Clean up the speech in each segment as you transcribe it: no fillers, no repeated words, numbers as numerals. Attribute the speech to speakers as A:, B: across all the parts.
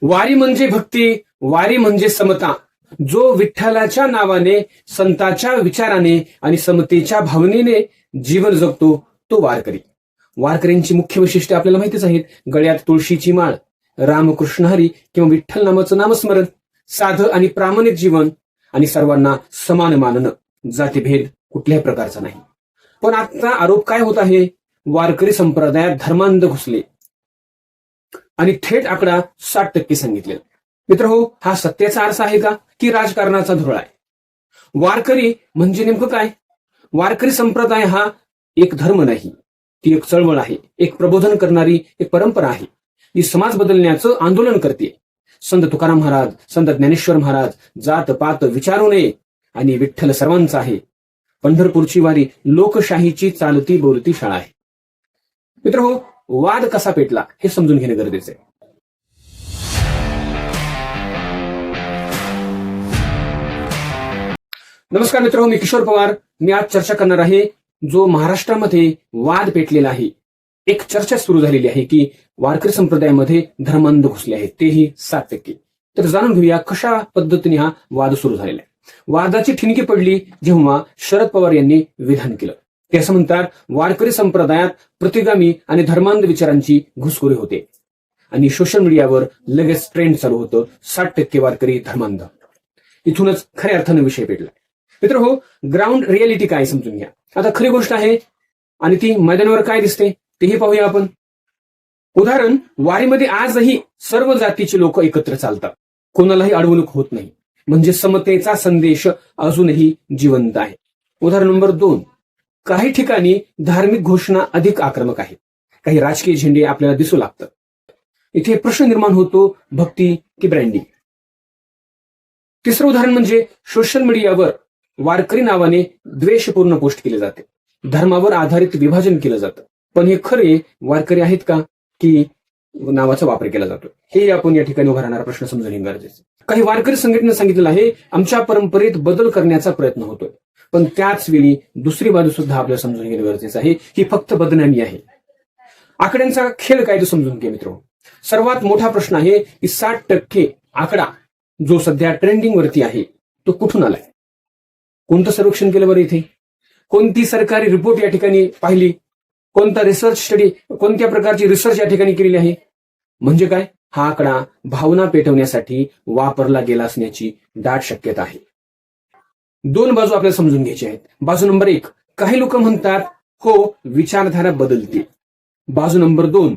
A: वारी म्हणजे भक्ती, वारी म्हणजे समता. जो विठ्ठलाच्या नावाने, संतांच्या विचाराने आणि समतेच्या भावनेने जीवन जगतो तो वारकरी. वारकऱ्यांची मुख्य वैशिष्ट्ये आपल्याला माहितीच आहेत. गळ्यात तुळशीची माळ, रामकृष्ण हरी किंवा विठ्ठल नामाचं नामस्मरण, साधं आणि प्रामाणिक जीवन आणि सर्वांना समान मानणं. जातीभेद कुठल्याही प्रकारचा नाही. पण आता आरोप काय होत आहे? वारकरी संप्रदायात धर्मांध घुसले आणि थेट आकडा 60% सांगितले. मित्रहो, हा सत्याचा आरसा आहे का की राजकारणाचा धुरळा आहे? वारकरी म्हणजे नेमकं काय? वारकरी संप्रदाय हा एक धर्म नाही, ती एक चळवळ आहे, एक प्रबोधन करणारी एक परंपरा आहे. ही समाज बदलण्याचं आंदोलन करते. संत तुकाराम महाराज, संत ज्ञानेश्वर महाराज जात पात विचारू नये आणि विठ्ठल सर्वांचा आहे. पंढरपूरची वारी लोकशाहीची चालती बोलती शाळा आहे. मित्रहो, वाद कसा पेटला हे समजून घेणे गरजेचे आहे. नमस्कार मित्रांनो, मी किशोर पवार. मी आज चर्चा करणार आहे जो महाराष्ट्रामध्ये वाद पेटलेला आहे. एक चर्चा सुरू झालेली आहे की वारकरी संप्रदायामध्ये धर्मांध घुसले आहेत, तेही 7%. तर जाणून घेऊया कशा पद्धतीने हा वाद सुरू झालेला आहे. वादाची ठिणगी पडली जेव्हा शरद पवार यांनी विधान केलं. ते असं म्हणतात, वारकरी संप्रदायात प्रतिगामी आणि धर्मांध विचारांची घुसखोरी होते आणि सोशल मीडियावर लगेच ट्रेंड चालू होतं, 60% वारकरी धर्मांध. इथूनच खऱ्या अर्थानं विषय पेटला. मित्र हो, ग्राउंड रियालिटी काय समजून घ्या. आता खरी गोष्ट आहे आणि ती मैदानावर काय दिसते तेही पाहूया आपण. उदाहरण, वारीमध्ये आजही सर्व जातीचे लोक एकत्र चालतात, कोणालाही अडवणूक होत नाही, म्हणजे समतेचा संदेश अजूनही जिवंत आहे. उदाहरण नंबर 2, काही ठिकाणी धार्मिक घोषणा अधिक आक्रमक आहेत, काही राजकीय झेंडे आपल्याला दिसू लागतात. इथे प्रश्न निर्माण होतो, भक्ती की ब्रँडिंग. तिसरं उदाहरण म्हणजे सोशल मीडियावर वारकरी नावाने द्वेषपूर्ण पोस्ट केले जाते, धर्मावर आधारित विभाजन केलं जातं. पण हे खरे वारकरी आहेत का की नावाचा वापर केला जातो, हे आपण या ठिकाणी उभा राहणारा प्रश्न समजून घेणे गरजेचे. काही वारकरी संघटनेने सांगितलेलं आहे, आमच्या परंपरेत बदल करण्याचा प्रयत्न होतोय. पण त्याच वेळी दुसरी बाजू सुद्धा आपल्याला समजून घेणे गरजेचं आहे, ही फक्त बदनामी आहे. आकड्यांचा खेळ काय ते समजून घ्या मित्र. सर्वात मोठा प्रश्न आहे की 60% आकडा जो सध्या ट्रेंडिंग वरती आहे तो कुठून आलाय? कोणतं सर्वेक्षण केलं बरं इथे? कोणती सरकारी रिपोर्ट या ठिकाणी पाहिली? कोणता रिसर्च स्टडी, कोणत्या प्रकारची रिसर्च या ठिकाणी केलेली आहे? म्हणजे काय, हा आकडा भावना पेटवण्यासाठी वापरला गेला असण्याची दाट शक्यता आहे. 2 बाजू आपल्याला समजून घ्यायची आहेत. बाजू नंबर 1, काही लोक म्हणतात हो विचारधारा बदलते. बाजू नंबर 2,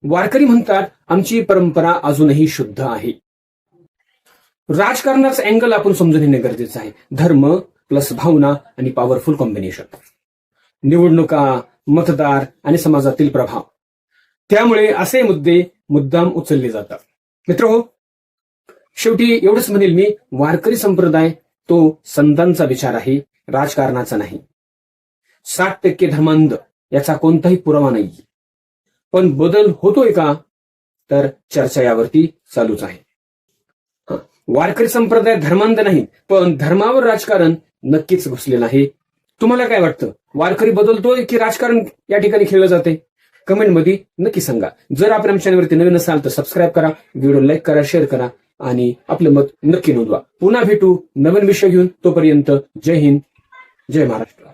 A: वारकरी म्हणतात आमची परंपरा अजूनही शुद्ध आहे. राजकारणाचा अँगल आपण समजून घेणे गरजेचं आहे. धर्म प्लस भावना आणि पॉवरफुल कॉम्बिनेशन. निवडणुका, मतदार आणि समाजातील प्रभाव, त्यामुळे असे मुद्दे मुद्दाम उचलले जातात. मित्रहो, शेवटी एवढंच म्हणेल मी, वारकरी संप्रदाय तो संतांचा विचार आहे, राजकारणाचा नाही. 60% धर्मांध याचा कोणताही पुरावा नाही. पण बदल होतोय का, तर चर्चा यावरती चालूच आहे. वारकरी संप्रदाय धर्मांध नाही, पण धर्मावर राजकारण नक्कीच घुसलेलं आहे. तुम्हाला काय वाटतं, वारकरी बदलतोय की राजकारण या ठिकाणी खेळलं जाते? कमेंटमध्ये नक्की सांगा. जर आपण आमच्या चॅनलवरती नवीन असाल तर सबस्क्राईब करा, व्हिडिओ लाईक करा, शेअर करा आणि आपलं मत नक्की नोंदवा. पुन्हा भेटू नवीन विषय घेऊन. तोपर्यंत जय हिंद, जय महाराष्ट्र.